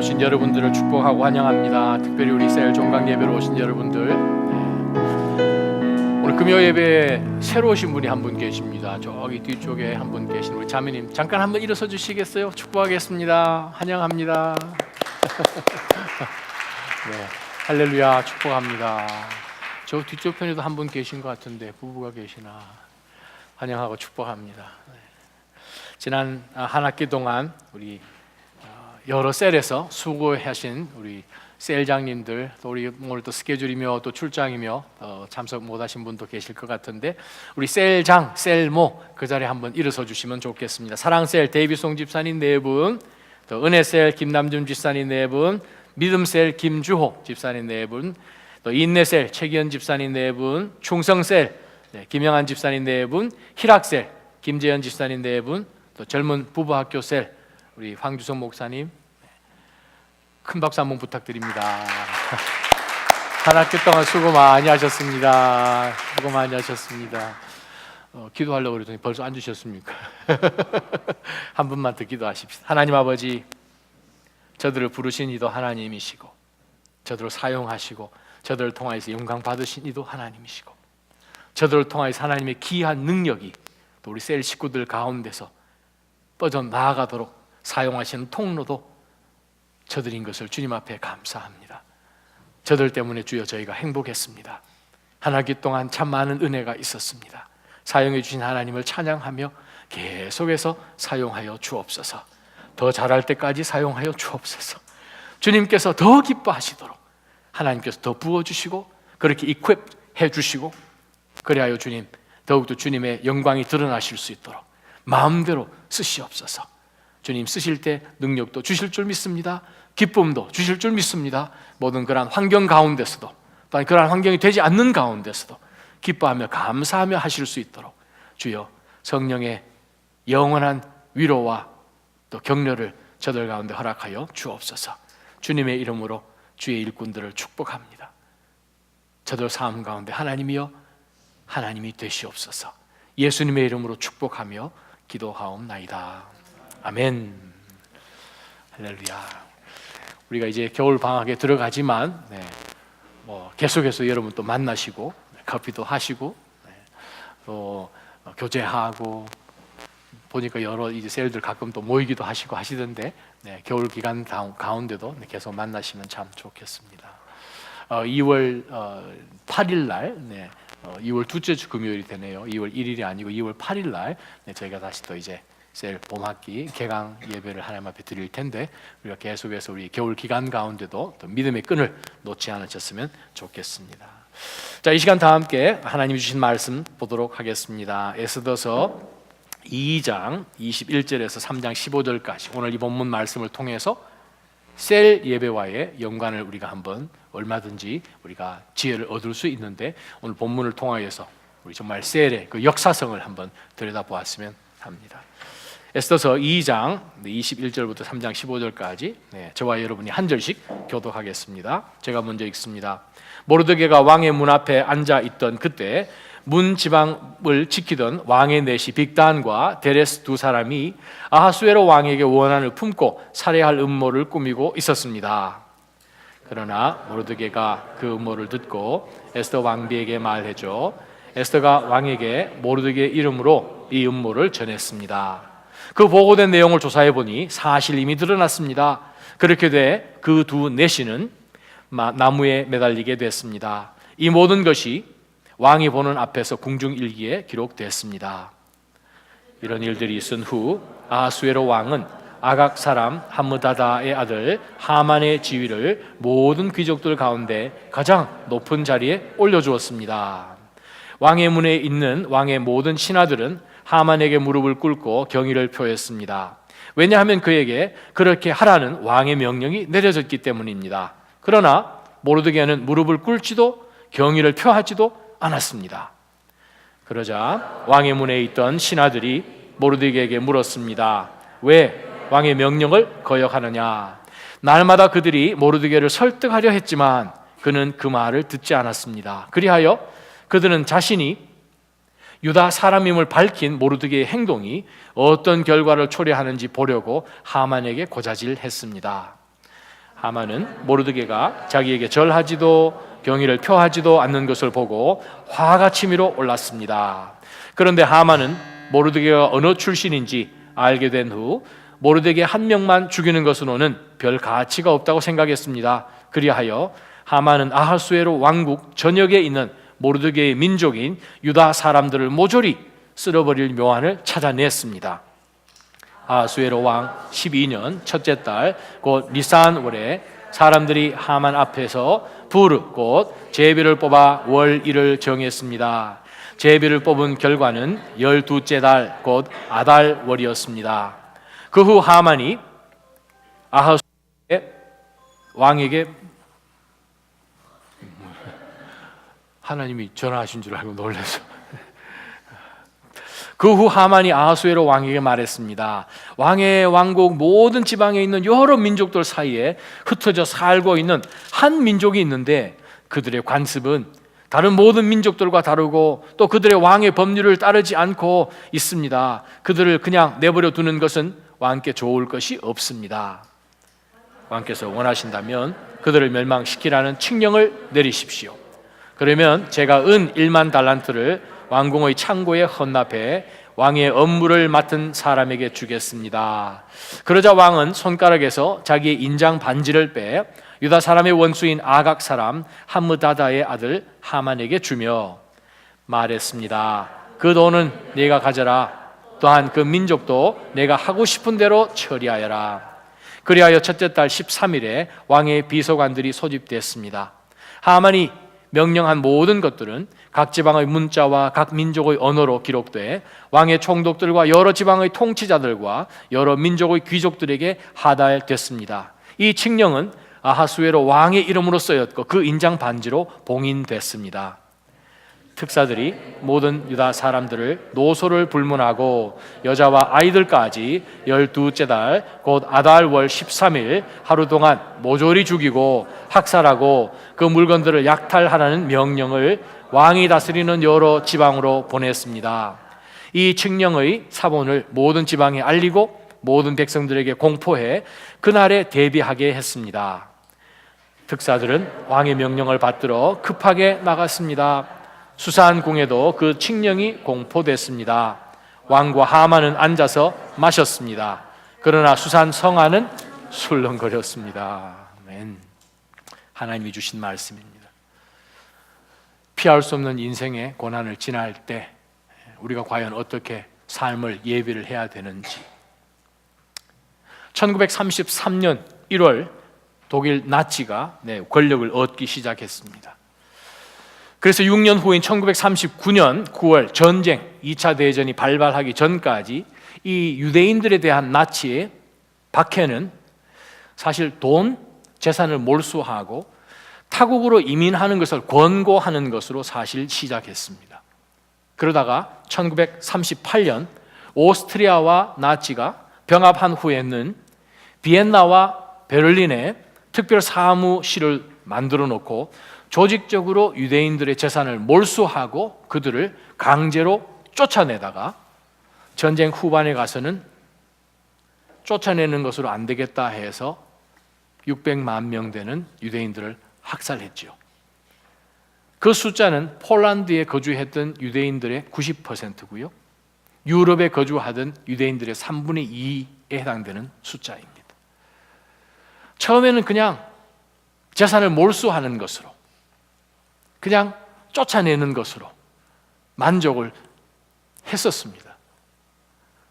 오신 여러분들을 축복하고 환영합니다. 특별히 우리 셀 종강 예배로 오신 여러분들, 오늘 금요 예배에 새로 오신 분이 한 분 계십니다. 저기 뒤쪽에 한 분 계신 우리 자매님, 잠깐 한번 일어서 주시겠어요? 축복하겠습니다. 환영합니다. 네, 할렐루야, 축복합니다. 저 뒤쪽 편에도 한 분 계신 것 같은데 부부가 계시나? 환영하고 축복합니다. 네. 지난 한 학기 동안 우리 여러 셀에서 수고하신 우리 셀장님들, 또 우리 오늘 또 스케줄이며 또 출장이며 참석 못하신 분도 계실 것 같은데, 우리 셀장, 셀모 그 자리에 한번 일어서 주시면 좋겠습니다. 사랑셀 데이비송 집사님 4분, 또 은혜셀 김남준 집사님 4분, 믿음셀 김주호 집사님 4분, 또 인내셀 최기현 집사님 4분, 충성셀 김영한 집사님 4분, 희락셀 김재현 집사님 4분, 또 젊은 부부학교셀 우리 황주성 목사님, 큰 박수 한번 부탁드립니다. 한 학기 동안 수고 많이 하셨습니다. 수고 많이 하셨습니다. 기도하려고 그랬더니 벌써 앉으셨습니까? 한 분만 더 기도하십시다. 하나님 아버지, 저들을 부르신 이도 하나님이시고, 저들을 사용하시고, 저들을 통하여서 영광 받으신 이도 하나님이시고, 저들을 통하여서 하나님의 귀한 능력이 또 우리 셀 식구들 가운데서 뻗어나가도록 사용하시는 통로도 저들인 것을 주님 앞에 감사합니다. 저들 때문에 주여 저희가 행복했습니다. 한 학기 동안 참 많은 은혜가 있었습니다. 사용해 주신 하나님을 찬양하며 계속해서 사용하여 주옵소서. 더 잘할 때까지 사용하여 주옵소서. 주님께서 더 기뻐하시도록 하나님께서 더 부어주시고 그렇게 이퀄해 주시고, 그리하여 주님 더욱더 주님의 영광이 드러나실 수 있도록 마음대로 쓰시옵소서. 주님 쓰실 때 능력도 주실 줄 믿습니다. 기쁨도 주실 줄 믿습니다. 모든 그러한 환경 가운데서도, 또한 그러한 환경이 되지 않는 가운데서도 기뻐하며 감사하며 하실 수 있도록 주여 성령의 영원한 위로와 또 격려를 저들 가운데 허락하여 주옵소서. 주님의 이름으로 주의 일꾼들을 축복합니다. 저들 삶 가운데 하나님이여 하나님이 되시옵소서. 예수님의 이름으로 축복하며 기도하옵나이다. 아멘. 할렐루야. 우리가 이제 겨울 방학에 들어가지만 계속해서 여러분 또 만나시고 커피도 하시고 또 교제하고 보니까 여러 이제 셀들 가끔 또 모이기도 하시고 하시던데, 겨울 기간 가운데도 계속 만나시면 참 좋겠습니다. 2월 8일 날 2월 둘째 주 금요일이 되네요. 2월 1일이 아니고 2월 8일 날 저희가 다시 또 이제 셀 봄학기 개강 예배를 하나님 앞에 드릴 텐데, 우리가 계속해서 우리 겨울 기간 가운데도 또 믿음의 끈을 놓지 않으셨으면 좋겠습니다. 자, 이 시간 다 함께 하나님이 주신 말씀 보도록 하겠습니다. 에스더서 2장 21절에서 3장 15절까지 오늘 이 본문 말씀을 통해서 셀 예배와의 연관을 우리가 한번 얼마든지 우리가 지혜를 얻을 수 있는데, 오늘 본문을 통하여서 우리 정말 셀의 그 역사성을 한번 들여다보았으면 합니다. 에스더서 2장 21절부터 3장 15절까지 저와 여러분이 한 절씩 교독하겠습니다. 제가 먼저 읽습니다. 모르드게가 왕의 문 앞에 앉아 있던 그때 문 지방을 지키던 왕의 내시 빅단과 데레스 두 사람이 아하수에로 왕에게 원한을 품고 살해할 음모를 꾸미고 있었습니다. 그러나 모르드게가 그 음모를 듣고 에스더 왕비에게 말해줘 에스더가 왕에게 모르드게 이름으로 이 음모를 전했습니다. 그 보고된 내용을 조사해 보니 사실임이 드러났습니다. 그렇게 돼 그 두 내시는 나무에 매달리게 됐습니다. 이 모든 것이 왕이 보는 앞에서 궁중일기에 기록됐습니다. 이런 일들이 있은 후 아하수에로 왕은 아각 사람 함므다다의 아들 하만의 지위를 모든 귀족들 가운데 가장 높은 자리에 올려주었습니다. 왕의 문에 있는 왕의 모든 신하들은 하만에게 무릎을 꿇고 경의를 표했습니다. 왜냐하면 그에게 그렇게 하라는 왕의 명령이 내려졌기 때문입니다. 그러나 모르드게는 무릎을 꿇지도 경의를 표하지도 않았습니다. 그러자 왕의 문에 있던 신하들이 모르드게에게 물었습니다. 왜 왕의 명령을 거역하느냐? 날마다 그들이 모르드게를 설득하려 했지만 그는 그 말을 듣지 않았습니다. 그리하여 그들은 자신이 유다 사람임을 밝힌 모르드게의 행동이 어떤 결과를 초래하는지 보려고 하만에게 고자질했습니다. 하만은 모르드게가 자기에게 절하지도 경의를 표하지도 않는 것을 보고 화가 치밀어 올랐습니다. 그런데 하만은 모르드게가 어느 출신인지 알게 된 후 모르드게 한 명만 죽이는 것으로는 별 가치가 없다고 생각했습니다. 그리하여 하만은 아하수에로 왕국 전역에 있는 모르드게의 민족인 유다 사람들을 모조리 쓸어버릴 묘안을 찾아냈습니다. 아하수에로 왕 12년 첫째 달 곧 니산월에 사람들이 하만 앞에서 부르 곧 제비를 뽑아 월일을 정했습니다. 제비를 뽑은 결과는 12째 달 곧 아달월이었습니다. 그 후 하만이 아하수의 왕에게 하나님이 전화하신 줄 알고 놀라서 그 후 하만이 아하수에로 왕에게 말했습니다. 왕의 왕국 모든 지방에 있는 여러 민족들 사이에 흩어져 살고 있는 한 민족이 있는데 그들의 관습은 다른 모든 민족들과 다르고 또 그들의 왕의 법률을 따르지 않고 있습니다. 그들을 그냥 내버려 두는 것은 왕께 좋을 것이 없습니다. 왕께서 원하신다면 그들을 멸망시키라는 칙령을 내리십시오. 그러면 제가 은 1만 달란트를 왕궁의 창고에 헌납해 왕의 업무를 맡은 사람에게 주겠습니다. 그러자 왕은 손가락에서 자기의 인장 반지를 빼 유다 사람의 원수인 아각 사람 함므다다의 아들 하만에게 주며 말했습니다. 그 돈은 네가 가져라. 또한 그 민족도 내가 하고 싶은 대로 처리하여라. 그리하여 첫째 달 13일에 왕의 비서관들이 소집됐습니다. 하만이 명령한 모든 것들은 각 지방의 문자와 각 민족의 언어로 기록돼 왕의 총독들과 여러 지방의 통치자들과 여러 민족의 귀족들에게 하달됐습니다. 이 칙령은 아하수에로 왕의 이름으로 쓰였고 그 인장 반지로 봉인됐습니다. 특사들이 모든 유다 사람들을 노소를 불문하고 여자와 아이들까지 12째 달 곧 아달월 13일 하루 동안 모조리 죽이고 학살하고 그 물건들을 약탈하라는 명령을 왕이 다스리는 여러 지방으로 보냈습니다. 이 칙령의 사본을 모든 지방에 알리고 모든 백성들에게 공포해 그날에 대비하게 했습니다. 특사들은 왕의 명령을 받들어 급하게 나갔습니다. 수산궁에도 그 칙령이 공포됐습니다. 왕과 하만은 앉아서 마셨습니다. 그러나 수산 성안은 술렁거렸습니다. 아멘. 하나님이 주신 말씀입니다. 피할 수 없는 인생의 고난을 지날 때 우리가 과연 어떻게 삶을 예비를 해야 되는지. 1933년 1월 독일 나치가 권력을 얻기 시작했습니다. 그래서 6년 후인 1939년 9월 전쟁, 2차 대전이 발발하기 전까지 이 유대인들에 대한 나치의 박해는 사실 돈, 재산을 몰수하고 타국으로 이민하는 것을 권고하는 것으로 사실 시작했습니다. 그러다가 1938년 오스트리아와 나치가 병합한 후에는 비엔나와 베를린에 특별 사무실을 만들어 놓고 조직적으로 유대인들의 재산을 몰수하고 그들을 강제로 쫓아내다가 전쟁 후반에 가서는 쫓아내는 것으로 안 되겠다 해서 600만 명 되는 유대인들을 학살했죠. 그 숫자는 폴란드에 거주했던 유대인들의 90%고요. 유럽에 거주하던 유대인들의 3분의 2에 해당되는 숫자입니다. 처음에는 그냥 재산을 몰수하는 것으로 그냥 쫓아내는 것으로 만족을 했었습니다.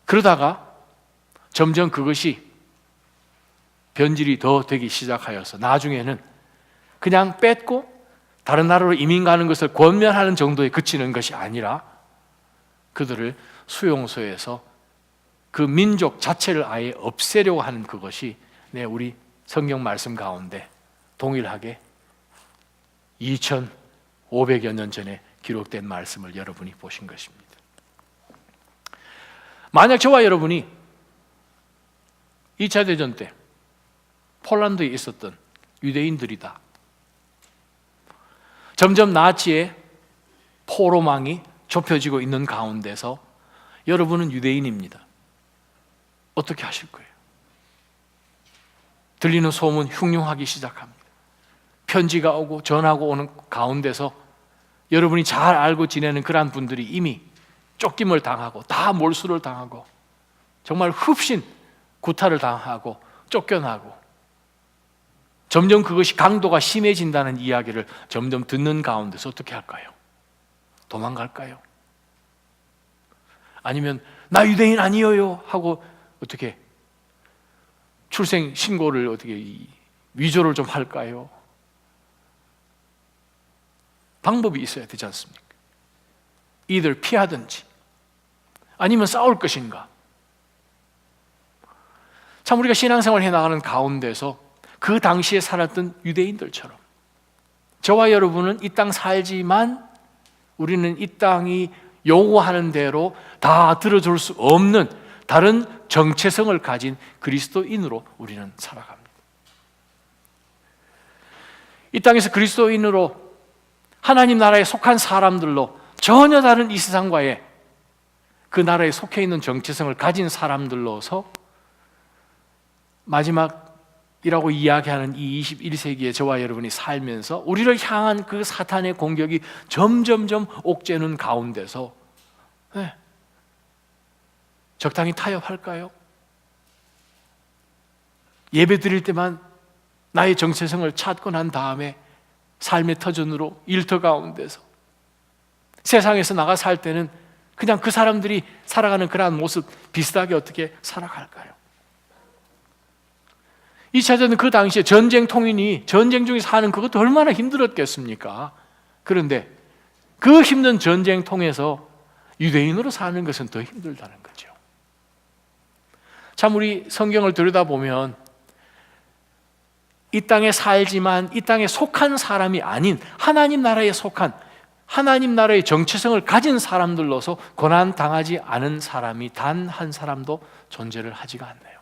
그러다가 점점 그것이 변질이 더 되기 시작하여서 나중에는 그냥 뺏고 다른 나라로 이민 가는 것을 권면하는 정도에 그치는 것이 아니라 그들을 수용소에서 그 민족 자체를 아예 없애려고 하는 그것이 우리 성경 말씀 가운데 동일하게 2500여 년 전에 기록된 말씀을 여러분이 보신 것입니다. 만약 저와 여러분이 2차 대전 때 폴란드에 있었던 유대인들이다. 점점 나치의 포로망이 좁혀지고 있는 가운데서 여러분은 유대인입니다. 어떻게 하실 거예요? 들리는 소문 흉흉하기 시작합니다. 편지가 오고 전화가 오는 가운데서 여러분이 잘 알고 지내는 그러한 분들이 이미 쫓김을 당하고 다 몰수를 당하고 정말 흡신 구타를 당하고 쫓겨나고 점점 그것이 강도가 심해진다는 이야기를 점점 듣는 가운데서 어떻게 할까요? 도망갈까요? 아니면 나 유대인 아니에요 하고 어떻게 출생 신고를 어떻게 위조를 좀 할까요? 방법이 있어야 되지 않습니까? 이들 피하든지 아니면 싸울 것인가? 참 우리가 신앙생활을 해나가는 가운데서 그 당시에 살았던 유대인들처럼 저와 여러분은 이 땅 살지만 우리는 이 땅이 요구하는 대로 다 들어줄 수 없는 다른 정체성을 가진 그리스도인으로 우리는 살아갑니다. 이 땅에서 그리스도인으로 하나님 나라에 속한 사람들로 전혀 다른 이 세상과의 그 나라에 속해 있는 정체성을 가진 사람들로서 마지막이라고 이야기하는 이 21세기에 저와 여러분이 살면서 우리를 향한 그 사탄의 공격이 점점점 옥죄는 가운데서 적당히 타협할까요? 예배 드릴 때만 나의 정체성을 찾고 난 다음에 삶의 터전으로 일터 가운데서 세상에서 나가 살 때는 그냥 그 사람들이 살아가는 그러한 모습 비슷하게 어떻게 살아갈까요? 2차전은 그 당시에 전쟁 통인이 전쟁 중에 사는 그것도 얼마나 힘들었겠습니까? 그런데 그 힘든 전쟁 통해서 유대인으로 사는 것은 더 힘들다는 거죠. 참 우리 성경을 들여다보면 이 땅에 살지만 이 땅에 속한 사람이 아닌 하나님 나라에 속한 하나님 나라의 정체성을 가진 사람들로서 고난당하지 않은 사람이 단 한 사람도 존재를 하지가 않네요.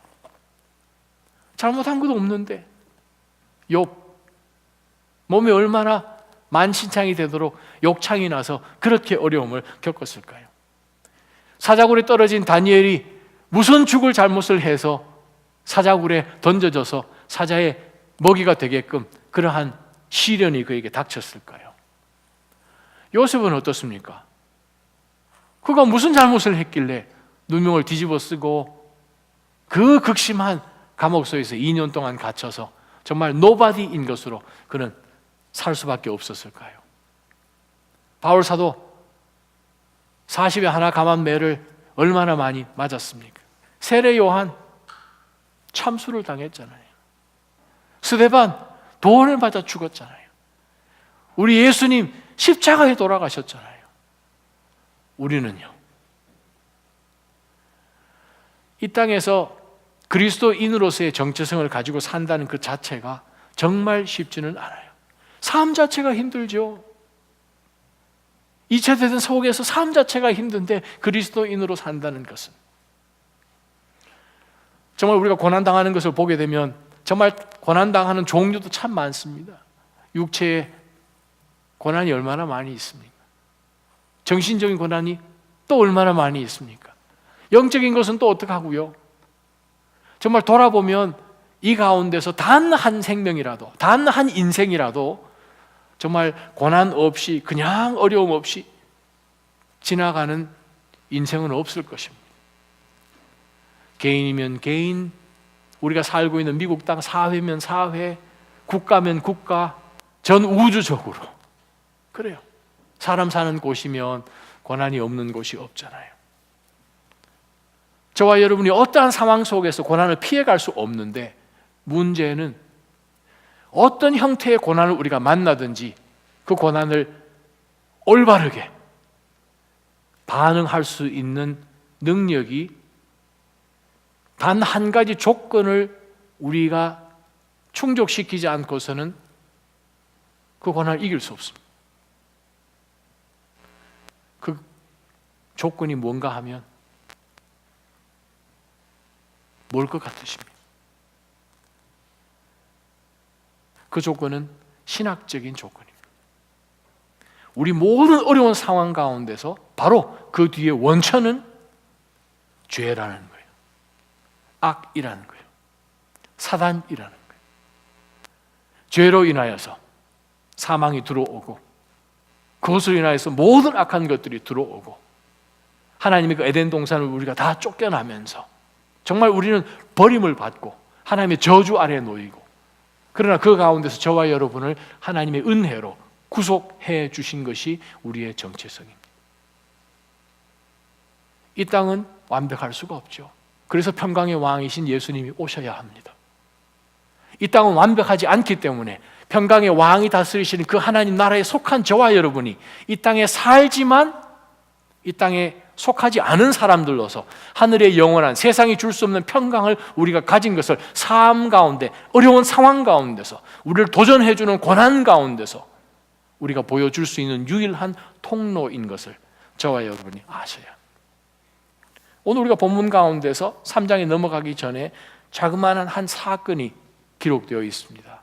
잘못한 것도 없는데 욥 몸이 얼마나 만신창이 되도록 욕창이 나서 그렇게 어려움을 겪었을까요? 사자굴에 떨어진 다니엘이 무슨 죽을 잘못을 해서 사자굴에 던져져서 사자의 먹이가 되게끔 그러한 시련이 그에게 닥쳤을까요? 요셉은 어떻습니까? 그가 무슨 잘못을 했길래 누명을 뒤집어 쓰고 그 극심한 감옥소에서 2년 동안 갇혀서 정말 노바디인 것으로 그는 살 수밖에 없었을까요? 바울 사도 40에 하나 감한 매를 얼마나 많이 맞았습니까? 세례 요한 참수를 당했잖아요. 스데반 돌을 맞아 죽었잖아요. 우리 예수님 십자가에 돌아가셨잖아요. 우리는요, 이 땅에서 그리스도인으로서의 정체성을 가지고 산다는 그 자체가 정말 쉽지는 않아요. 삶 자체가 힘들죠. 2차 대전 속에서 삶 자체가 힘든데 그리스도인으로 산다는 것은 정말 우리가 고난당하는 것을 보게 되면 정말 고난당하는 종류도 참 많습니다. 육체의 고난이 얼마나 많이 있습니까? 정신적인 고난이 또 얼마나 많이 있습니까? 영적인 것은 또 어떻게 하고요? 정말 돌아보면 이 가운데서 단 한 생명이라도, 단 한 인생이라도 정말 고난 없이 그냥 어려움 없이 지나가는 인생은 없을 것입니다. 개인이면 개인, 우리가 살고 있는 미국 땅 사회면 사회, 국가면 국가, 전 우주적으로 그래요. 사람 사는 곳이면 고난이 없는 곳이 없잖아요. 저와 여러분이 어떠한 상황 속에서 고난을 피해갈 수 없는데 문제는 어떤 형태의 고난을 우리가 만나든지 그 고난을 올바르게 반응할 수 있는 능력이 단 한 가지 조건을 우리가 충족시키지 않고서는 그 고난을 이길 수 없습니다. 그 조건이 뭔가 하면 뭘 것 같으십니까? 그 조건은 신학적인 조건입니다. 우리 모든 어려운 상황 가운데서 바로 그 뒤에 원천은 죄라는 거예요. 악이라는 거예요. 사단이라는 거예요. 죄로 인하여서 사망이 들어오고 그것으로 인하여서 모든 악한 것들이 들어오고 하나님의 그 에덴 동산을 우리가 다 쫓겨나면서 정말 우리는 버림을 받고 하나님의 저주 아래에 놓이고, 그러나 그 가운데서 저와 여러분을 하나님의 은혜로 구속해 주신 것이 우리의 정체성입니다. 이 땅은 완벽할 수가 없죠. 그래서 평강의 왕이신 예수님이 오셔야 합니다. 이 땅은 완벽하지 않기 때문에 평강의 왕이 다스리시는 그 하나님 나라에 속한 저와 여러분이 이 땅에 살지만 이 땅에 속하지 않은 사람들로서 하늘의 영원한 세상이 줄 수 없는 평강을 우리가 가진 것을 삶 가운데, 어려운 상황 가운데서, 우리를 도전해 주는 고난 가운데서 우리가 보여줄 수 있는 유일한 통로인 것을 저와 여러분이 아셔야 합니다. 오늘 우리가 본문 가운데서 3장에 넘어가기 전에 자그마한 한 사건이 기록되어 있습니다.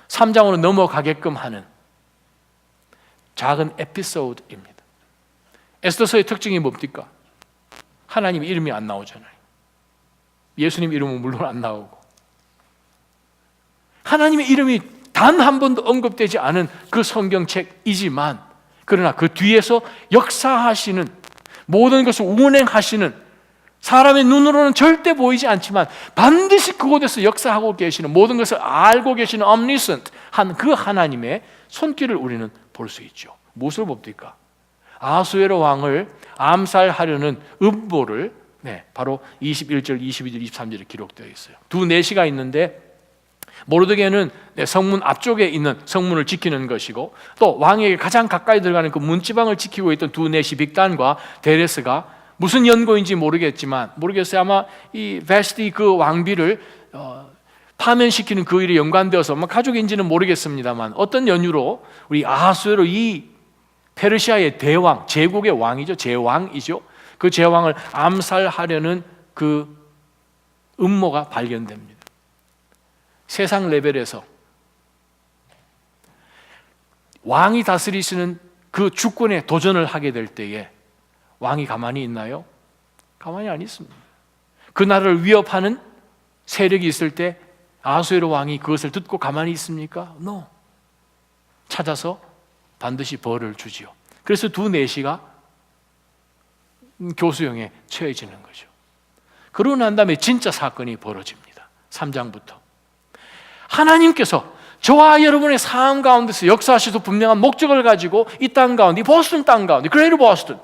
3장으로 넘어가게끔 하는 작은 에피소드입니다. 에스더서의 특징이 뭡니까? 하나님 이름이 안 나오잖아요. 예수님 이름은 물론 안 나오고, 하나님의 이름이 단 한 번도 언급되지 않은 그 성경책이지만, 그러나 그 뒤에서 역사하시는, 모든 것을 운행하시는, 사람의 눈으로는 절대 보이지 않지만 반드시 그곳에서 역사하고 계시는, 모든 것을 알고 계시는 omniscient 한 그 하나님의 손길을 우리는 볼 수 있죠. 무엇을 봅니까? 아하수에로 왕을 암살하려는 음모를, 바로 21절, 22절, 23절에 기록되어 있어요. 두 내시가 있는데, 모르드게는 성문 앞쪽에 있는 성문을 지키는 것이고, 또 왕에게 가장 가까이 들어가는 그 문지방을 지키고 있던 두 내시 빅단과 데레스가 무슨 연고인지 모르겠어요. 아마 이 베스티 그 왕비를 파면시키는 그 일에 연관되어서 가족인지는 모르겠습니다만, 어떤 연유로 우리 아하수에로, 이 페르시아의 대왕, 제국의 왕이죠, 제왕이죠, 그 제왕을 암살하려는 그 음모가 발견됩니다. 세상 레벨에서 왕이 다스리시는 그 주권에 도전을 하게 될 때에 왕이 가만히 있나요? 가만히 안 있습니다. 그 나라를 위협하는 세력이 있을 때 아하수에로 왕이 그것을 듣고 가만히 있습니까? No. 찾아서 반드시 벌을 주지요. 그래서 두 내시가 교수형에 처해지는 거죠. 그러고 난 다음에 진짜 사건이 벌어집니다. 3장부터 하나님께서 저와 여러분의 삶 가운데서 역사하셔서 분명한 목적을 가지고 이 땅 가운데, 이 보스턴 땅 가운데, 그레이터 보스턴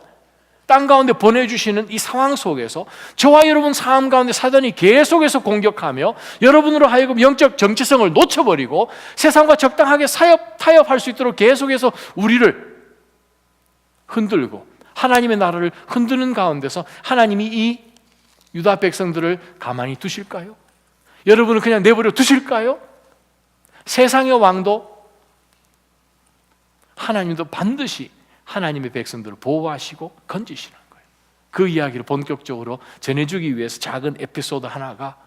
땅 가운데 보내주시는 이 상황 속에서 저와 여러분 삶 가운데 사단이 계속해서 공격하며 여러분으로 하여금 영적 정체성을 놓쳐버리고 세상과 적당하게 타협할 수 있도록 계속해서 우리를 흔들고 하나님의 나라를 흔드는 가운데서 하나님이 이 유다 백성들을 가만히 두실까요? 여러분을 그냥 내버려 두실까요? 세상의 왕도 하나님도 반드시 하나님의 백성들을 보호하시고 건지시는 거예요. 그 이야기를 본격적으로 전해주기 위해서 작은 에피소드 하나가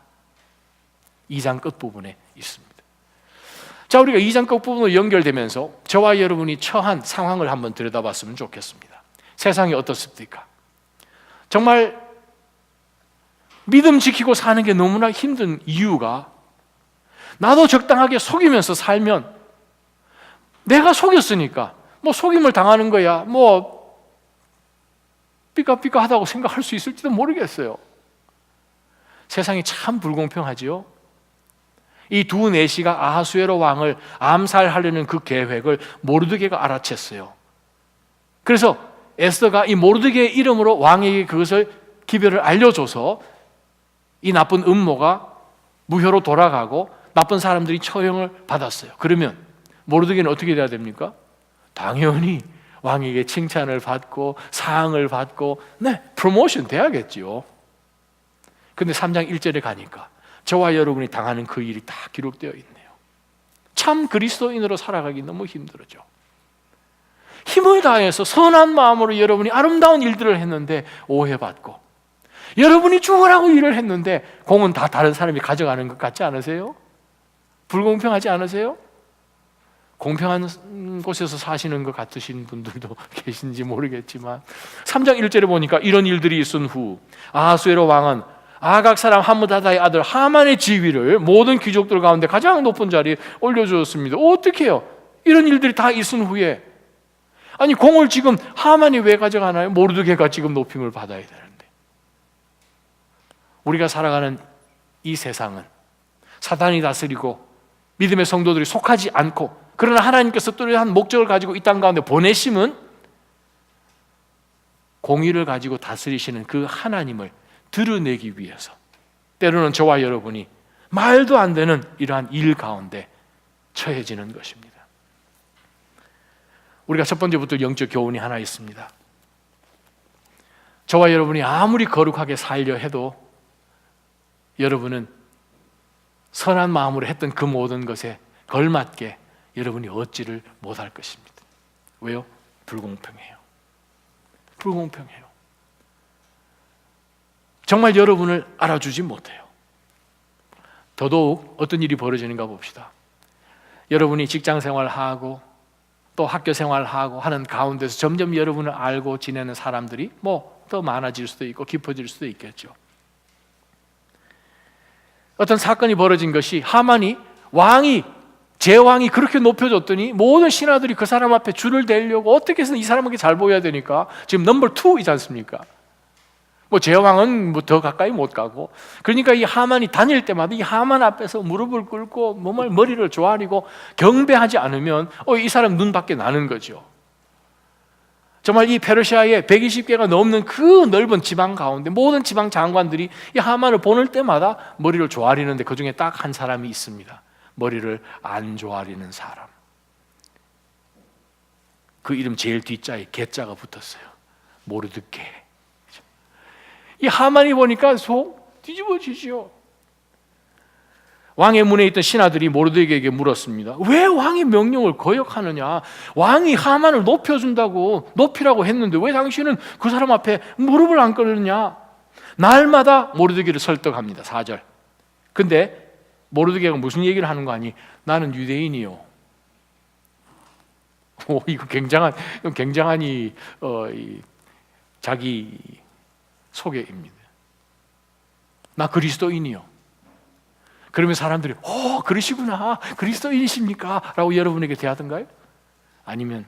2장 끝부분에 있습니다. 자, 우리가 2장 끝부분으로 연결되면서 저와 여러분이 처한 상황을 한번 들여다봤으면 좋겠습니다. 세상이 어떻습니까? 정말 믿음 지키고 사는 게 너무나 힘든 이유가, 나도 적당하게 속이면서 살면 내가 속였으니까 속임을 당하는 거야, 삐까삐까하다고 생각할 수 있을지도 모르겠어요. 세상이 참 불공평하지요. 이 두 내시가 아하수에로 왕을 암살하려는 그 계획을 모르드게가 알아챘어요. 그래서 에스더가 이 모르드게의 이름으로 왕에게 그것을 기별을 알려줘서 이 나쁜 음모가 무효로 돌아가고 나쁜 사람들이 처형을 받았어요. 그러면 모르드게는 어떻게 돼야 됩니까? 당연히 왕에게 칭찬을 받고 상을 받고 프로모션 돼야겠지요. 근데 3장 1절에 가니까 저와 여러분이 당하는 그 일이 다 기록되어 있네요. 참 그리스도인으로 살아가기 너무 힘들죠. 힘을 다해서 선한 마음으로 여러분이 아름다운 일들을 했는데 오해받고, 여러분이 죽으라고 일을 했는데 공은 다 다른 사람이 가져가는 것 같지 않으세요? 불공평하지 않으세요? 공평한 곳에서 사시는 것 같으신 분들도 계신지 모르겠지만 3장 1절에 보니까 이런 일들이 있은 후 아하수에로 왕은 아각 사람 하므다다의 아들 하만의 지위를 모든 귀족들 가운데 가장 높은 자리에 올려주었습니다. 어떻게 해요? 이런 일들이 다 있은 후에, 아니 공을 지금 하만이 왜 가져가나요? 모르드게가 지금 높임을 받아야 되는데. 우리가 살아가는 이 세상은 사단이 다스리고 믿음의 성도들이 속하지 않고, 그러나 하나님께서 뚜렷한 목적을 가지고 이 땅 가운데 보내심은 공의를 가지고 다스리시는 그 하나님을 드러내기 위해서 때로는 저와 여러분이 말도 안 되는 이러한 일 가운데 처해지는 것입니다. 우리가 첫 번째부터 영적 교훈이 하나 있습니다. 저와 여러분이 아무리 거룩하게 살려 해도 여러분은 선한 마음으로 했던 그 모든 것에 걸맞게 여러분이 얻지를 못할 것입니다. 왜요? 불공평해요. 불공평해요. 정말 여러분을 알아주지 못해요. 더더욱 어떤 일이 벌어지는가 봅시다. 여러분이 직장 생활하고 또 학교 생활하고 하는 가운데서 점점 여러분을 알고 지내는 사람들이 더 많아질 수도 있고 깊어질 수도 있겠죠. 어떤 사건이 벌어진 것이, 하만이 제왕이 그렇게 높여줬더니 모든 신하들이 그 사람 앞에 줄을 대려고 어떻게 해서 이 사람에게 잘 보여야 되니까 지금 넘버 2이지 않습니까? 제왕은 더 가까이 못 가고, 그러니까 이 하만이 다닐 때마다 이 하만 앞에서 무릎을 꿇고 머리를 조아리고 경배하지 않으면 이 사람 눈 밖에 나는 거죠. 정말 이 페르시아의 120개가 넘는 그 넓은 지방 가운데 모든 지방 장관들이 이 하만을 보낼 때마다 머리를 조아리는데 그 중에 딱 한 사람이 있습니다. 머리를 안 조아리는 사람. 그 이름 제일 뒷자에 개자가 붙었어요. 모르드게. 이 하만이 보니까 속 뒤집어지죠. 왕의 문에 있던 신하들이 모르드게에게 물었습니다. 왜 왕의 명령을 거역하느냐? 왕이 하만을 높이라고 했는데 왜 당신은 그 사람 앞에 무릎을 안 꿇느냐? 날마다 모르드게를 설득합니다. 4절. 근데 모르드게가 무슨 얘기를 하는 거 아니? 나는 유대인이요. 이거 굉장한 자기 소개입니다. 나 그리스도인이요. 그러면 사람들이 그러시구나, 그리스도인이십니까? 라고 여러분에게 대하던가요? 아니면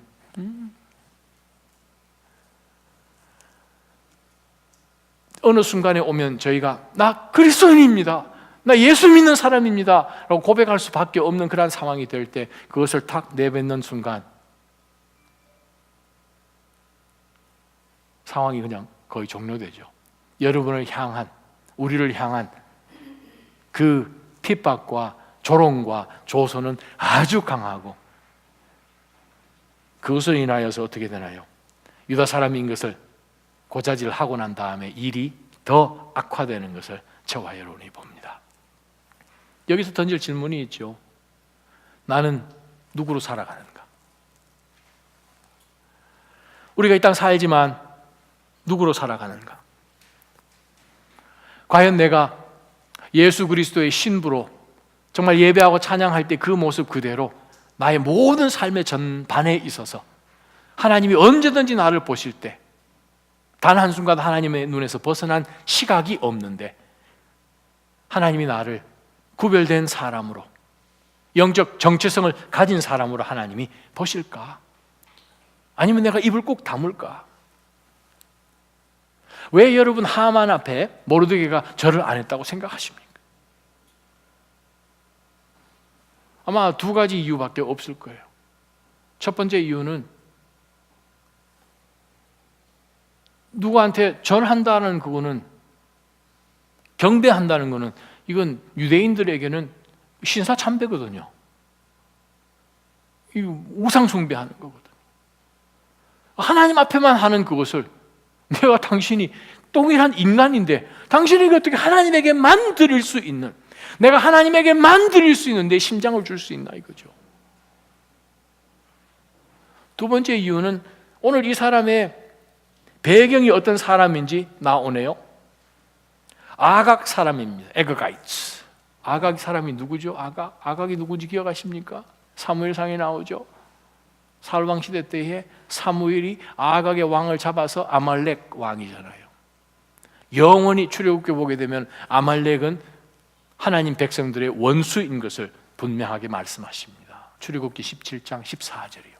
어느 순간에 오면 저희가 나 그리스도인입니다, 나 예수 믿는 사람입니다 라고 고백할 수밖에 없는 그런 상황이 될 때 그것을 탁 내뱉는 순간 상황이 그냥 거의 종료되죠. 여러분을 향한, 우리를 향한 그 핍박과 조롱과 조소는 아주 강하고, 그것으로 인하여서 어떻게 되나요? 유다 사람인 것을 고자질하고 난 다음에 일이 더 악화되는 것을 저와 여러분이 봅니다. 여기서 던질 질문이 있죠. 나는 누구로 살아가는가? 우리가 이 땅 살지만 누구로 살아가는가? 과연 내가 예수 그리스도의 신부로 정말 예배하고 찬양할 때 그 모습 그대로 나의 모든 삶의 전반에 있어서 하나님이 언제든지 나를 보실 때 단 한순간 하나님의 눈에서 벗어난 시각이 없는데 하나님이 나를 구별된 사람으로, 영적 정체성을 가진 사람으로 하나님이 보실까? 아니면 내가 입을 꼭 다물까? 왜 여러분 하만 앞에 모르드게가 절을 안 했다고 생각하십니까? 아마 두 가지 이유밖에 없을 거예요. 첫 번째 이유는 누구한테 절한다는 그거는, 경배한다는 거는 이건 유대인들에게는 신사참배거든요. 이 우상 숭배하는 거거든요. 하나님 앞에만 하는 그것을 내가 당신이 동일한 인간인데 당신이 어떻게 하나님에게만 드릴 수 있는, 내가 하나님에게만 드릴 수 있는 내 심장을 줄 수 있나 이거죠. 두 번째 이유는 오늘 이 사람의 배경이 어떤 사람인지 나오네요. 아각 사람입니다. 에그가이츠. 아각 사람이 누구죠? 아각이 누구인지 기억하십니까? 사무엘상에 나오죠. 사울왕 시대 때에 사무엘이 아각의 왕을 잡아서 아말렉 왕이잖아요. 영원히 출애굽기 보게 되면 아말렉은 하나님 백성들의 원수인 것을 분명하게 말씀하십니다. 출애굽기 17장 14절이요.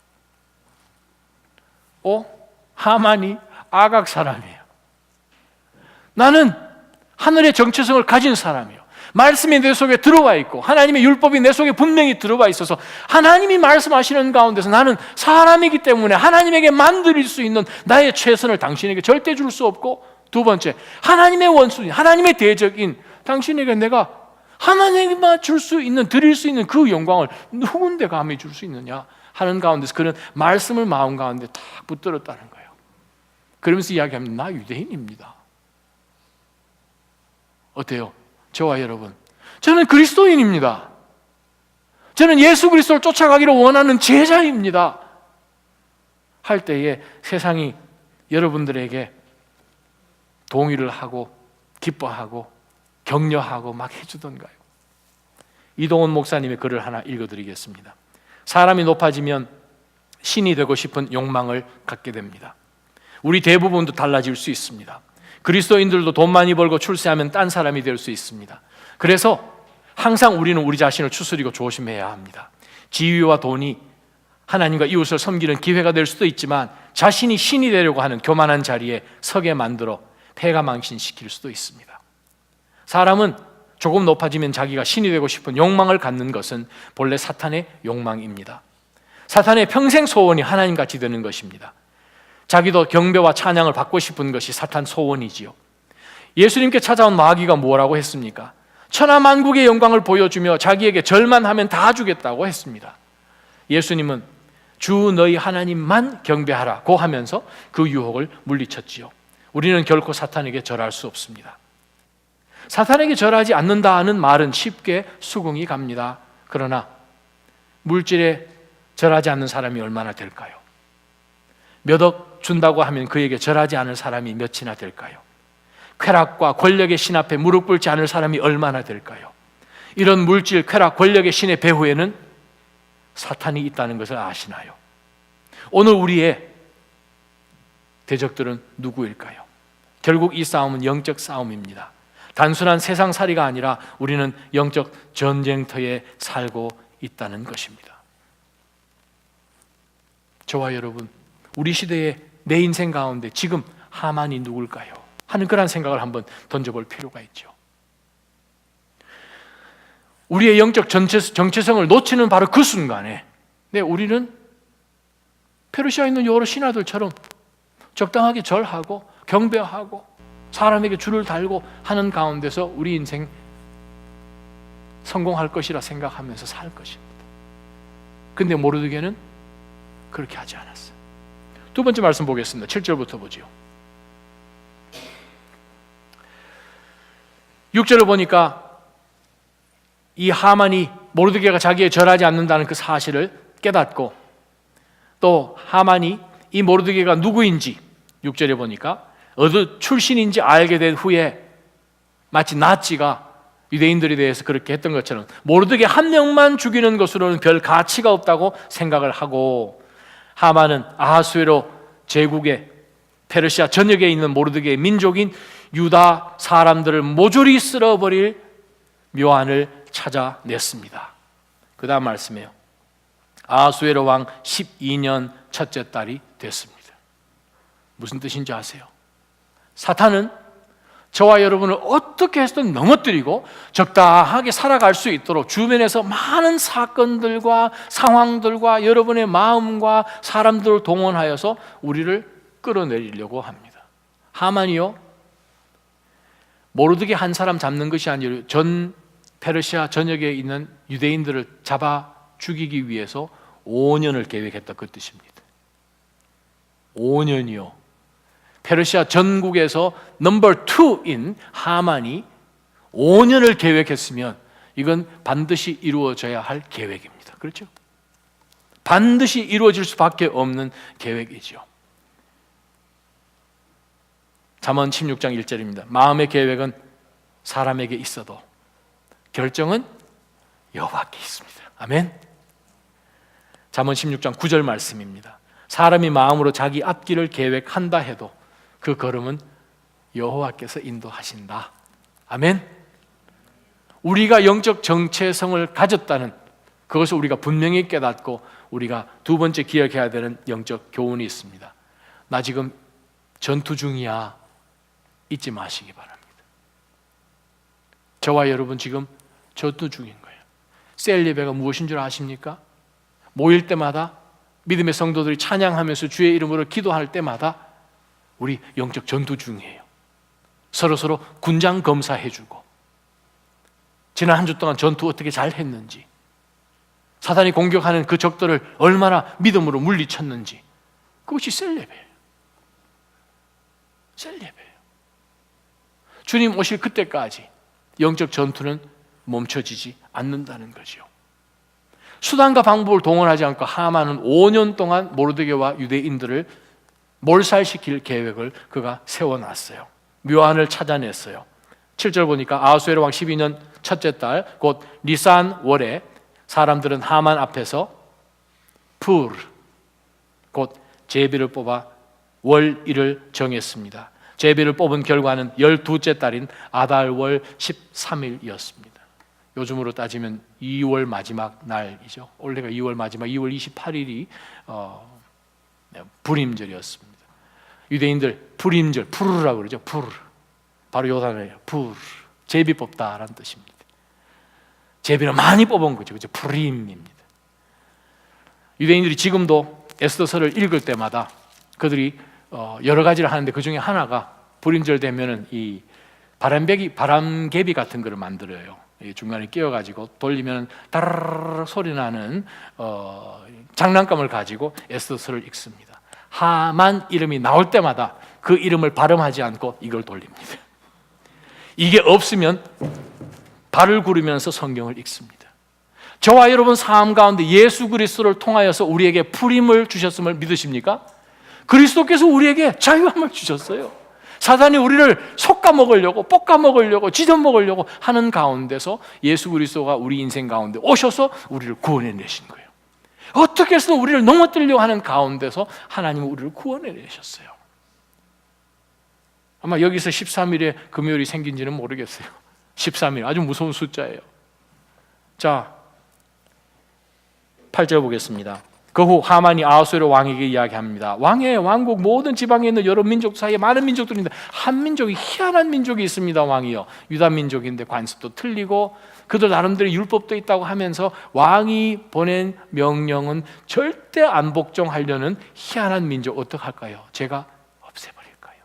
하만이 아각 사람이에요. 나는 하늘의 정체성을 가진 사람이에요. 말씀이 내 속에 들어와 있고 하나님의 율법이 내 속에 분명히 들어와 있어서 하나님이 말씀하시는 가운데서 나는 사람이기 때문에 하나님에게 만드릴 수 있는 나의 최선을 당신에게 절대 줄 수 없고, 두 번째, 하나님의 원수인, 하나님의 대적인 당신에게 내가 하나님만 줄 수 있는, 드릴 수 있는 그 영광을 누군데 감히 줄 수 있느냐 하는 가운데서 그는 말씀을 마음 가운데 다 붙들었다는 거예요. 그러면서 이야기합니다. 나 유대인입니다. 어때요? 저와 여러분, 저는 그리스도인입니다. 저는 예수 그리스도를 쫓아가기를 원하는 제자입니다 할 때에 세상이 여러분들에게 동의를 하고 기뻐하고 격려하고 막 해주던가요? 이동원 목사님의 글을 하나 읽어드리겠습니다. 사람이 높아지면 신이 되고 싶은 욕망을 갖게 됩니다. 우리 대부분도 달라질 수 있습니다. 그리스도인들도 돈 많이 벌고 출세하면 딴 사람이 될 수 있습니다. 그래서 항상 우리는 우리 자신을 추스리고 조심해야 합니다. 지위와 돈이 하나님과 이웃을 섬기는 기회가 될 수도 있지만 자신이 신이 되려고 하는 교만한 자리에 서게 만들어 패가망신시킬 수도 있습니다. 사람은 조금 높아지면 자기가 신이 되고 싶은 욕망을 갖는 것은 본래 사탄의 욕망입니다. 사탄의 평생 소원이 하나님같이 되는 것입니다. 자기도 경배와 찬양을 받고 싶은 것이 사탄 소원이지요. 예수님께 찾아온 마귀가 뭐라고 했습니까? 천하만국의 영광을 보여주며 자기에게 절만 하면 다 주겠다고 했습니다. 예수님은 주 너희 하나님만 경배하라고 하면서 그 유혹을 물리쳤지요. 우리는 결코 사탄에게 절할 수 없습니다. 사탄에게 절하지 않는다 하는 말은 쉽게 수긍이 갑니다. 그러나 물질에 절하지 않는 사람이 얼마나 될까요? 몇 억 준다고 하면 그에게 절하지 않을 사람이 몇이나 될까요? 쾌락과 권력의 신 앞에 무릎 꿇지 않을 사람이 얼마나 될까요? 이런 물질, 쾌락, 권력의 신의 배후에는 사탄이 있다는 것을 아시나요? 오늘 우리의 대적들은 누구일까요? 결국 이 싸움은 영적 싸움입니다. 단순한 세상살이가 아니라 우리는 영적 전쟁터에 살고 있다는 것입니다. 저와 여러분, 우리 시대의 내 인생 가운데 지금 하만이 누굴까요? 하는 그런 생각을 한번 던져볼 필요가 있죠. 우리의 영적 정체성을 놓치는 바로 그 순간에 우리는 페르시아에 있는 여러 신하들처럼 적당하게 절하고 경배하고 사람에게 줄을 달고 하는 가운데서 우리 인생 성공할 것이라 생각하면서 살 것입니다. 근데 모르드게는 그렇게 하지 않았어요. 두 번째 말씀 보겠습니다. 7절부터 보지요. 6절을 보니까 이 하만이 모르드게가 자기에 절하지 않는다는 그 사실을 깨닫고, 또 하만이 이 모르드게가 누구인지 6절에 보니까 어느 출신인지 알게 된 후에 마치 나치가 유대인들에 대해서 그렇게 했던 것처럼 모르드게 한 명만 죽이는 것으로는 별 가치가 없다고 생각을 하고, 하만은 아하수에로 제국의 페르시아 전역에 있는 모르드게의 민족인 유다 사람들을 모조리 쓸어버릴 묘안을 찾아냈습니다. 그 다음 말씀이에요. 아하수에로 왕 12년 첫째 달이 됐습니다. 무슨 뜻인지 아세요? 사탄은 저와 여러분을 어떻게 해서든 넘어뜨리고 적당하게 살아갈 수 있도록 주변에서 많은 사건들과 상황들과 여러분의 마음과 사람들을 동원하여서 우리를 끌어내리려고 합니다. 하만이요, 모르드게 한 사람 잡는 것이 아니라 전 페르시아 전역에 있는 유대인들을 잡아 죽이기 위해서 5년을 계획했다, 그 뜻입니다. 5년이요. 페르시아 전국에서 넘버 2인 하만이 5년을 계획했으면 이건 반드시 이루어져야 할 계획입니다. 그렇죠? 반드시 이루어질 수밖에 없는 계획이죠. 잠언 16장 1절입니다. 마음의 계획은 사람에게 있어도 결정은 여호와께 있습니다. 아멘. 잠언 16장 9절 말씀입니다. 사람이 마음으로 자기 앞길을 계획한다 해도 그 걸음은 여호와께서 인도하신다. 아멘. 우리가 영적 정체성을 가졌다는 그것을 우리가 분명히 깨닫고 우리가 두 번째 기억해야 되는 영적 교훈이 있습니다. 나 지금 전투 중이야. 잊지 마시기 바랍니다. 저와 여러분 지금 전투 중인 거예요. 셀 예배가 무엇인 줄 아십니까? 모일 때마다 믿음의 성도들이 찬양하면서 주의 이름으로 기도할 때마다 우리 영적 전투 중이에요. 서로 군장 검사해주고 지난 한 주 동안 전투 어떻게 잘 했는지, 사단이 공격하는 그 적들을 얼마나 믿음으로 물리쳤는지, 그것이 셀 예배예요. 셀 예배예요. 주님 오실 그때까지 영적 전투는 멈춰지지 않는다는 거죠. 수단과 방법을 동원하지 않고 하만은 5년 동안 모르드게와 유대인들을 몰살시킬 계획을 그가 세워놨어요. 묘안을 찾아냈어요. 7절 보니까 아하수에로 왕 12년 첫째 달 곧 니산 월에 사람들은 하만 앞에서 푸르 곧 제비를 뽑아 월일을 정했습니다. 제비를 뽑은 결과는 12째 달인 아달월 13일이었습니다. 요즘으로 따지면 2월 마지막 날이죠. 올해가 2월 마지막 2월 28일이 불임절이었습니다. 유대인들 불임절, 푸르라고 그러죠. 푸르. 바로 요단이에요. 푸르. 제비 뽑다라는 뜻입니다. 제비를 많이 뽑은 거죠. 그죠? 불임입니다. 유대인들이 지금도 에스더서를 읽을 때마다 그들이 여러 가지를 하는데 그 중에 하나가 불임절 되면은 이 바람개비 같은 거를 만들어요. 중간에 끼워가지고 돌리면 다르르 소리 나는 장난감을 가지고 에스더서를 읽습니다. 하만 이름이 나올 때마다 그 이름을 발음하지 않고 이걸 돌립니다. 이게 없으면 발을 구르면서 성경을 읽습니다. 저와 여러분 삶 가운데 예수 그리스도를 통하여서 우리에게 풀임을 주셨음을 믿으십니까? 그리스도께서 우리에게 자유함을 주셨어요. 사단이 우리를 솎아먹으려고 볶아먹으려고 찢어먹으려고 하는 가운데서 예수 그리스도가 우리 인생 가운데 오셔서 우리를 구원해내신 거예요. 어떻게 해서 우리를 넘어뜨리려고 하는 가운데서 하나님은 우리를 구원해내셨어요. 아마 여기서 13일에 금요일이 생긴지는 모르겠어요. 13일 아주 무서운 숫자예요. 자, 8절 보겠습니다. 그 후 하만이 아하수에로 왕에게 이야기합니다. 왕의 왕국 모든 지방에 있는 여러 민족 사이에 많은 민족들이 있는데 한 민족이 희한한 민족이 있습니다. 왕이요, 유다 민족인데 관습도 틀리고 그들 나름대로 율법도 있다고 하면서 왕이 보낸 명령은 절대 안 복종하려는 희한한 민족 어떡할까요? 제가 없애버릴까요?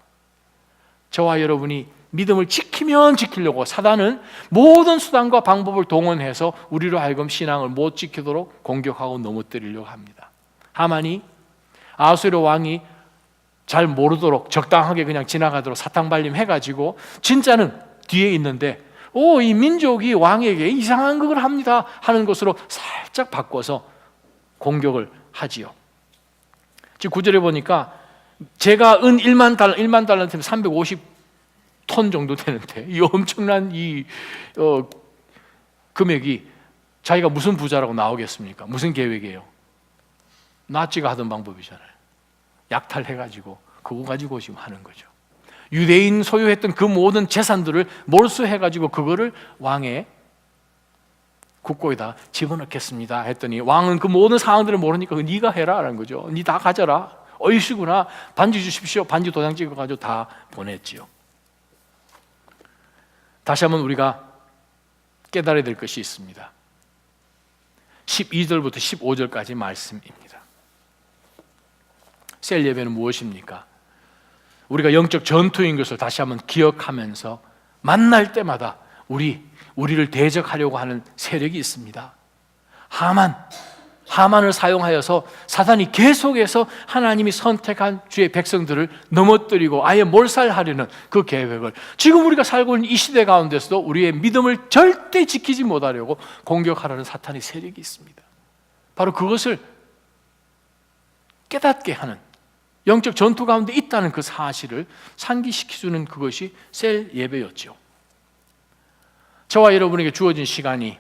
저와 여러분이 믿음을 지키면 지키려고 사단은 모든 수단과 방법을 동원해서 우리로 하여금 신앙을 못 지키도록 공격하고 넘어뜨리려고 합니다. 하만이 아하수에로 왕이 잘 모르도록 적당하게 그냥 지나가도록 사탕발림 해가지고 진짜는 뒤에 있는데 이 민족이 왕에게 이상한 걸 합니다 하는 것으로 살짝 바꿔서 공격을 하지요. 지금 9절에 보니까 제가 은 1만 달란트면 350톤 정도 되는데 이 엄청난 이 금액이 자기가 무슨 부자라고 나오겠습니까? 무슨 계획이에요? 나치가 하던 방법이잖아요. 약탈해가지고 그거 가지고 지금 하는 거죠. 유대인 소유했던 그 모든 재산들을 몰수해가지고 그거를 왕의 국고에다 집어넣겠습니다 했더니 왕은 그 모든 상황들을 모르니까 네가 해라 라는 거죠. 네 다 가져라. 어이시구나. 반지 주십시오. 반지 도장 찍어가지고 다 보냈지요. 다시 한번 우리가 깨달아야 될 것이 있습니다. 12절부터 15절까지 말씀입니다. 셀 예배는 무엇입니까? 우리가 영적 전투인 것을 다시 한번 기억하면서 만날 때마다 우리를 대적하려고 하는 세력이 있습니다. 하만을 사용하여서 사단이 계속해서 하나님이 선택한 주의 백성들을 넘어뜨리고 아예 몰살하려는 그 계획을 지금 우리가 살고 있는 이 시대 가운데서도 우리의 믿음을 절대 지키지 못하려고 공격하려는 사탄의 세력이 있습니다. 바로 그것을 깨닫게 하는 영적 전투 가운데 있다는 그 사실을 상기시켜주는 그것이 셀 예배였죠. 저와 여러분에게 주어진 시간이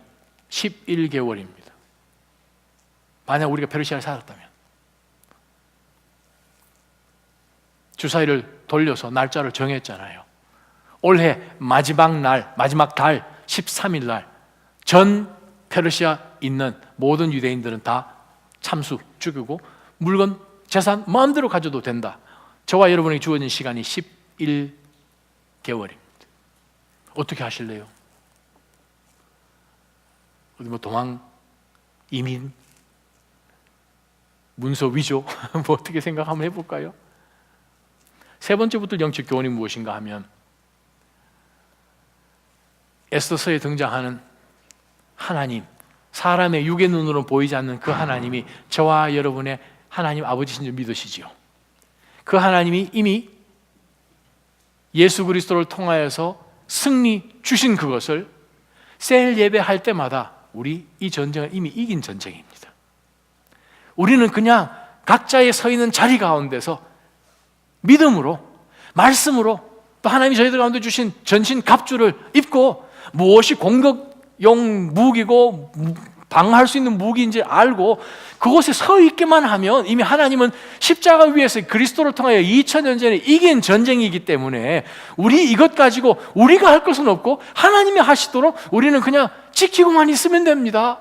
11개월입니다. 만약 우리가 페르시아를 살았다면 주사위를 돌려서 날짜를 정했잖아요. 올해 마지막 날, 마지막 달 13일 날 전 페르시아 있는 모든 유대인들은 다 참수 죽이고 물건, 재산 마음대로 가져도 된다. 저와 여러분에게 주어진 시간이 11개월입니다. 어떻게 하실래요? 어디 뭐 도망, 이민, 문서 위조 뭐 어떻게 생각 한번 해볼까요? 세 번째 붙을 영적 교훈이 무엇인가 하면 에스더서에 등장하는 하나님, 사람의 육의 눈으로 보이지 않는 그 하나님이 저와 여러분의 하나님 아버지신 줄 믿으시지요. 그 하나님이 이미 예수 그리스도를 통하여서 승리 주신 그것을 셀 예배할 때마다 우리 이 전쟁을 이미 이긴 전쟁입니다. 우리는 그냥 각자의 서 있는 자리 가운데서 믿음으로, 말씀으로 또 하나님이 저희들 가운데 주신 전신 갑주를 입고 무엇이 공격용 무기고 방어할 수 있는 무기인지 알고 그곳에 서 있기만 하면 이미 하나님은 십자가 위에서 그리스도를 통하여 2000년 전에 이긴 전쟁이기 때문에 우리 이것 가지고 우리가 할 것은 없고 하나님이 하시도록 우리는 그냥 지키고만 있으면 됩니다.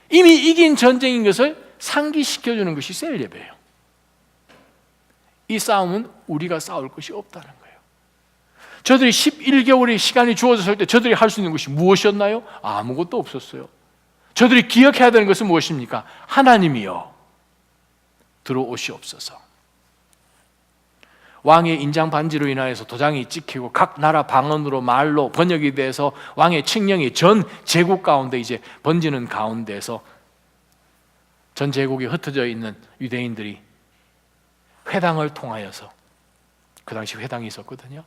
이미 이긴 전쟁인 것을 상기시켜주는 것이 셀 예배예요. 이 싸움은 우리가 싸울 것이 없다는 거예요. 저들이 11개월의 시간이 주어졌을 때 저들이 할 수 있는 것이 무엇이었나요? 아무것도 없었어요. 저들이 기억해야 되는 것은 무엇입니까? 하나님이여 들어오시옵소서. 왕의 인장 반지로 인하여서 도장이 찍히고 각 나라 방언으로 말로 번역이 돼서 왕의 칙령이 전 제국 가운데 이제 번지는 가운데서 전 제국에 흩어져 있는 유대인들이 회당을 통하여서, 그 당시 회당이 있었거든요.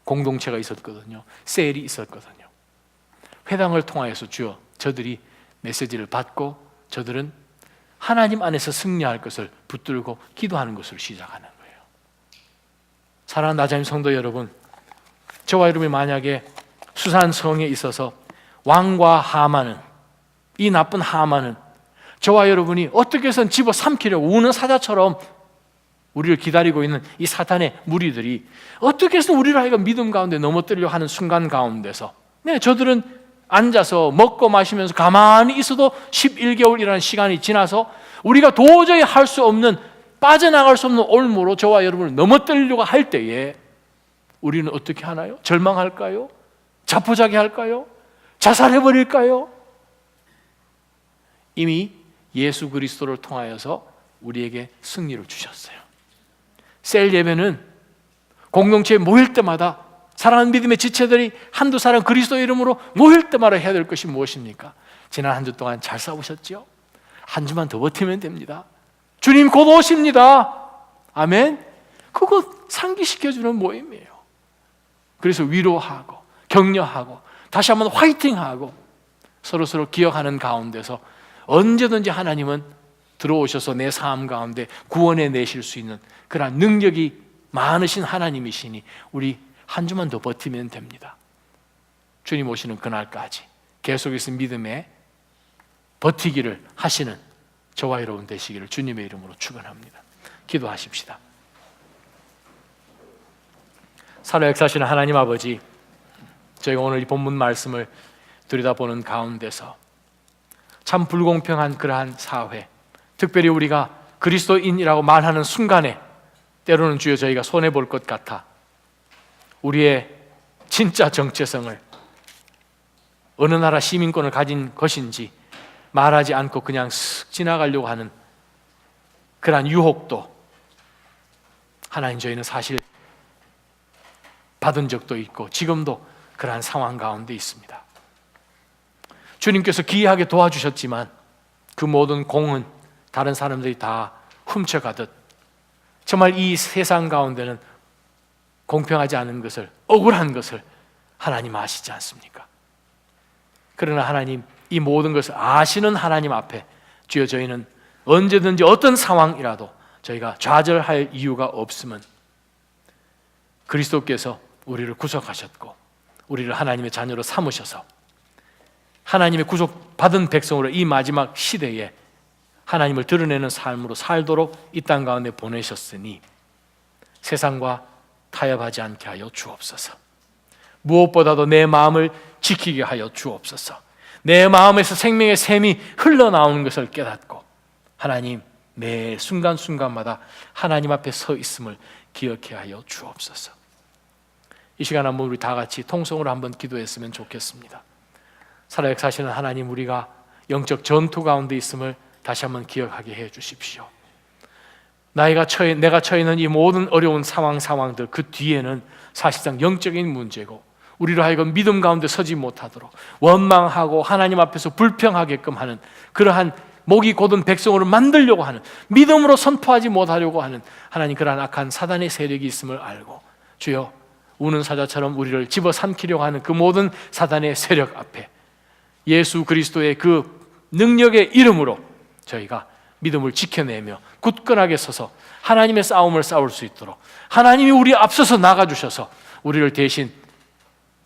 공동체가 있었거든요. 셀이 있었거든요. 회당을 통하여서 주여, 저들이 메시지를 받고 저들은 하나님 안에서 승리할 것을 붙들고 기도하는 것을 시작하는 거예요. 사랑하는 나자임 성도 여러분, 저와 여러분이 만약에 수산성에 있어서 왕과 하만은, 이 나쁜 하만은 저와 여러분이 어떻게 해서는 집어삼키려고 우는 사자처럼 우리를 기다리고 있는 이 사탄의 무리들이 어떻게 해서 우리를 하여금 믿음 가운데 넘어뜨리려 하는 순간 가운데서 저들은 앉아서 먹고 마시면서 가만히 있어도 11개월이라는 시간이 지나서 우리가 도저히 할 수 없는, 빠져나갈 수 없는 올무로 저와 여러분을 넘어뜨리려고 할 때에 우리는 어떻게 하나요? 절망할까요? 자포자기할까요? 자살해버릴까요? 이미 예수 그리스도를 통하여서 우리에게 승리를 주셨어요. 셀 예배는 공동체에 모일 때마다 사랑하는 믿음의 지체들이 한두 사람 그리스도 이름으로 모일 때마다 해야 될 것이 무엇입니까? 지난 한 주 동안 잘 싸우셨죠? 한 주만 더 버티면 됩니다. 주님 곧 오십니다. 아멘. 그거 상기시켜주는 모임이에요. 그래서 위로하고 격려하고 다시 한번 화이팅하고 서로 기억하는 가운데서 언제든지 하나님은 들어오셔서 내 삶 가운데 구원해 내실 수 있는 그러한 능력이 많으신 하나님이시니 우리 한 주만 더 버티면 됩니다. 주님 오시는 그날까지 계속해서 믿음에 버티기를 하시는 저와 여러분 되시기를 주님의 이름으로 축원합니다. 기도하십시다. 살아 역사하시는 하나님 아버지, 저희가 오늘 이 본문 말씀을 들여다보는 가운데서 참 불공평한 그러한 사회, 특별히 우리가 그리스도인이라고 말하는 순간에 때로는 주여 저희가 손해볼 것 같아 우리의 진짜 정체성을, 어느 나라 시민권을 가진 것인지 말하지 않고 그냥 쓱 지나가려고 하는 그러한 유혹도 하나님, 저희는 사실 받은 적도 있고 지금도 그러한 상황 가운데 있습니다. 주님께서 기이하게 도와주셨지만 그 모든 공은 다른 사람들이 다 훔쳐가듯 정말 이 세상 가운데는 공평하지 않은 것을, 억울한 것을 하나님 아시지 않습니까? 그러나 하나님, 이 모든 것을 아시는 하나님 앞에 주여 저희는 언제든지 어떤 상황이라도 저희가 좌절할 이유가 없음은 그리스도께서 우리를 구속하셨고 우리를 하나님의 자녀로 삼으셔서 하나님의 구속받은 백성으로 이 마지막 시대에 하나님을 드러내는 삶으로 살도록 이 땅 가운데 보내셨으니 세상과 타협하지 않게 하여 주옵소서. 무엇보다도 내 마음을 지키게 하여 주옵소서. 내 마음에서 생명의 샘이 흘러나오는 것을 깨닫고 하나님, 매 순간순간마다 하나님 앞에 서 있음을 기억해 하여 주옵소서. 이 시간 한번 우리 다 같이 통성으로 한번 기도했으면 좋겠습니다. 살아역사하시는 하나님, 우리가 영적 전투 가운데 있음을 다시 한번 기억하게 해 주십시오. 내가 처해 있는 이 모든 어려운 상황들 그 뒤에는 사실상 영적인 문제고, 우리로 하여금 믿음 가운데 서지 못하도록 원망하고 하나님 앞에서 불평하게끔 하는 그러한 목이 곧은 백성으로 만들려고 하는, 믿음으로 선포하지 못하려고 하는 하나님, 그러한 악한 사단의 세력이 있음을 알고, 주여, 우는 사자처럼 우리를 집어삼키려고 하는 그 모든 사단의 세력 앞에 예수 그리스도의 그 능력의 이름으로 저희가 믿음을 지켜내며 굳건하게 서서 하나님의 싸움을 싸울 수 있도록 하나님이 우리 앞서서 나가주셔서 우리를 대신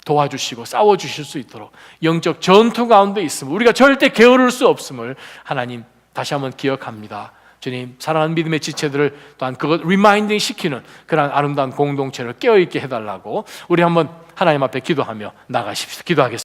도와주시고 싸워주실 수 있도록 영적 전투 가운데 있음을, 우리가 절대 게으를 수 없음을 하나님 다시 한번 기억합니다. 주님, 사랑하는 믿음의 지체들을 또한 그것 리마인딩 시키는 그런 아름다운 공동체를 깨어있게 해달라고 우리 한번 하나님 앞에 기도하며 나가십시다. 기도하겠습니다.